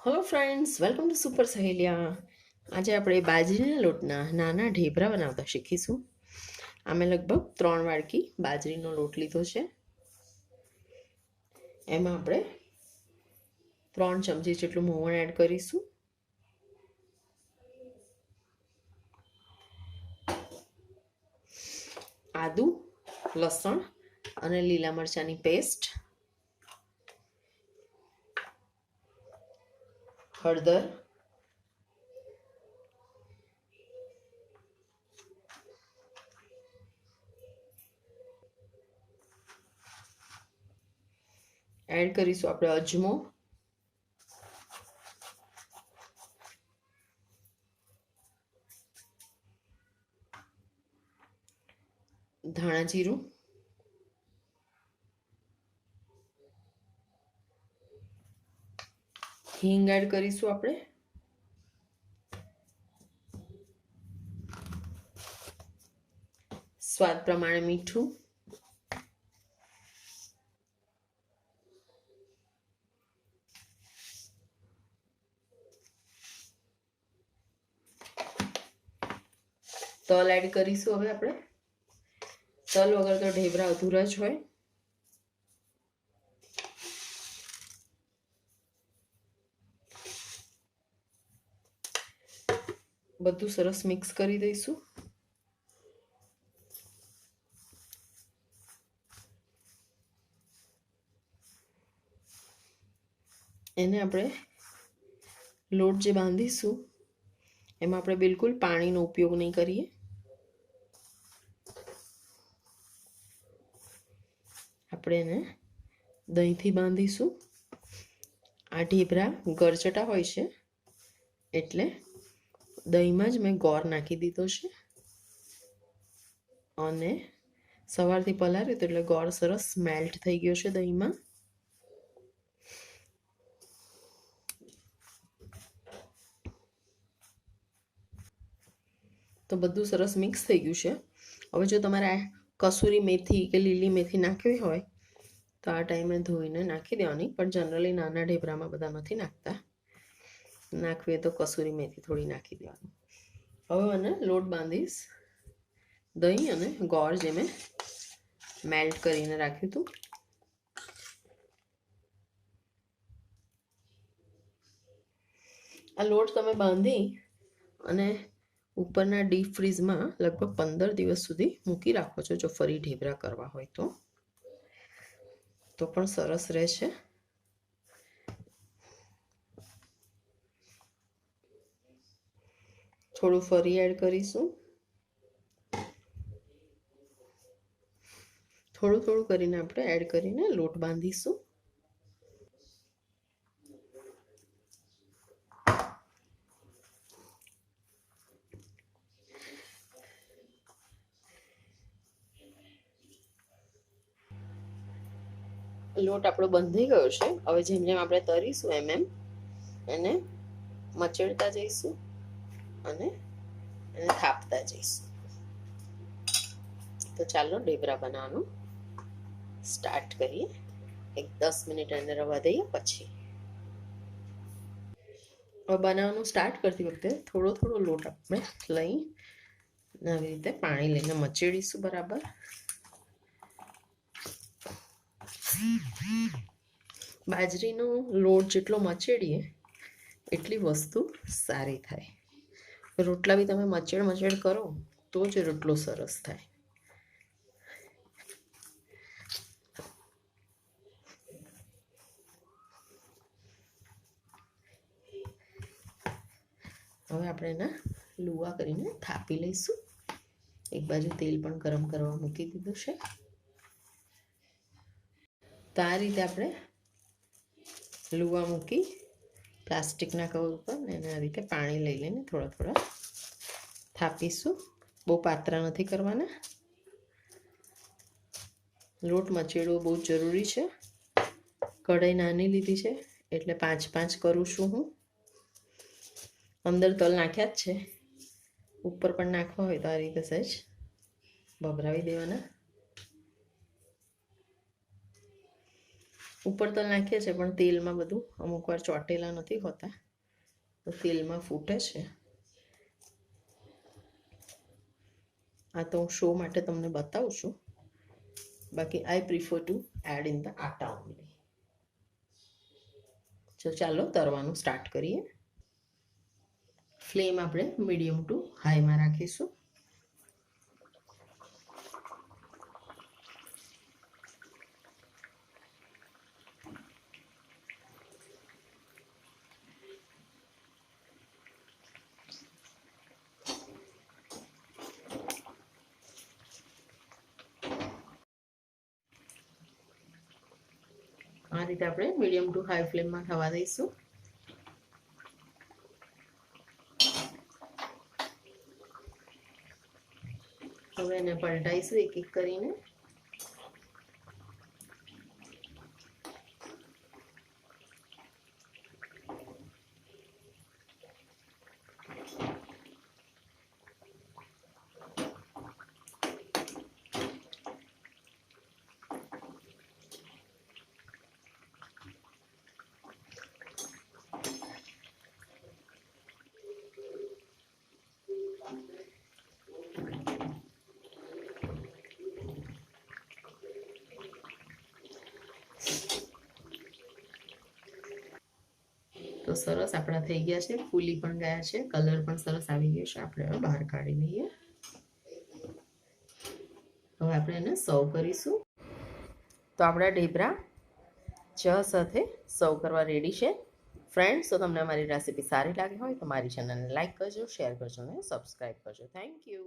Hello friends, welcome to Super Saheliya. આજે આપણે બાજરીના લોટના નાના ઢેબરા બનાવતા શીખીશું. અમે લગભગ 3 વાડકી બાજરીનો લોટ લીધો છે. એમાં આપણે 3 ચમચી જેટલું મોવણ એડ કરીશું. આદુ, લસણ અને લીલા મરચાંની પેસ્ટ, હળદર, એડ કરીશું આપણે અજમો, ધાણા જીરું, હિંગ એડ કરીશું આપણે, સ્વાદ પ્રમાણે મીઠું, તલ એડ કરીશું. હવે આપણે તલ વગર તો ઢેબરા અધૂરા જ હોય. બધું સરસ મિક્સ કરી દઈશું. એને આપણે લોટ જે બાંધીશું એમાં આપણે બિલકુલ પાણીનો ઉપયોગ નહીં કરીએ. આપણે એને દહીંથી બાંધીશું. આ ઢેબરા ગરચટા હોય છે એટલે દહીંમાં જ મેં ગોળ નાખી દીધો છે અને સવારથી પલાર્યું તો એટલે ગોળ સરસ મેલ્ટ થઈ ગયો છે દહીંમાં. તો બધું સરસ મિક્સ થઈ ગયું છે. હવે જો તમારે કસૂરી મેથી કે લીલી મેથી નાખવી હોય તો આ ટાઈમે ધોઈને નાખી દેવાની, પણ જનરલી નાના ઢેબરામાં બધા નથી નાખતા. નાખવી હોય તો કસૂરી મેથી થોડી નાખી દેવાની. હવે મને લોટ બાંધીશ. દહીં અને ગોળ જે મેં મેલ્ટ કરીને રાખ્યું હતું આ લોટ તમે બાંધી અને ઉપરના ડીપ ફ્રીઝમાં લગભગ 15 દિવસ સુધી મૂકી રાખો છો. જો ફરી ઢેબરા કરવા હોય તો પણ સરસ રહેશે. થોડું ફરી એડ કરીશું. થોડું થોડું કરીને આપણે એડ કરીને લોટ બાંધીશું. લોટ આપણો બંધાઈ ગયો છે. હવે જેમ જેમ આપણે તરીશું એમ એમ એને મચેડતા જઈશું અને એને થાપતા જઈશું. તો ચાલો ઢેબરા બનાવવાનું સ્ટાર્ટ કરીએ. એક 10 મિનિટ એને રવા દઈએ. પછી હવે બનાવવાનું સ્ટાર્ટ કરતી વખતે થોડો થોડો લોટ આપણે લઈ આવી રીતે પાણી લઈને મચેડીશું બરાબર. બાજરીનો લોટ જેટલો મચેડીએ એટલી વસ્તુ સારી થાય. રોટલા બી તમે મચેડ કરો તો જ રોટલો સરસ થાય. હવે આપણે એના લુવા કરીને થાપી લઈશું. એક બાજુ તેલ પણ ગરમ કરવા મૂકી દીધું છે. તો આ રીતે આપણે લુવા મૂકી પ્લાસ્ટિકના કવર ઉપર એને આ રીતે પાણી લઈ લઈને થોડા થોડા થાપીશું. બહુ પાતળા નથી કરવાના. લોટ મચેડવો બહુ જરૂરી છે. કઢાઈ નાની લીધી છે એટલે 5 કરું છું હું. અંદર તલ નાખ્યા જ છે. ઉપર પણ નાખવા હોય તો આ રીતે સહેજ ભભરાવી દેવાના. ઉપર તલ નાખીએ છીએ પણ તેલમાં બધું અમુક વાર ચોટેલા નથી હોતા, તો તેલમાં ફૂટે છે. આ તો હું શો માટે તમને બતાવું છું, બાકી I prefer to add in the atta only. ચાલો તરવાનું સ્ટાર્ટ કરીએ. ફ્લેમ આપણે મીડિયમ ટુ હાઈમાં રાખીશું. આ રીતે આપણે મીડિયમ ટુ હાઈ ફ્લેમમાં થવા દઈશું. હવે એને પલટાઈશું એક એક કરીને. તો સરસ આપણા થઈ ગયા છે, ફૂલી પણ ગયા છે, કલર પણ સરસ આવી ગયો છે. આપણે હવે બહાર કાઢી લઈએ. હવે આપણે એને સર્વ કરીશું. તો આપણા ઢેબરા ચા સાથે સર્વ કરવા રેડી છે. ફ્રેન્ડ્સ, તો તમને અમારી રેસીપી સારી લાગી હોય તો મારી ચેનલને લાઈક કરજો, શેર કરજો અને સબસ્ક્રાઈબ કરજો. Thank you.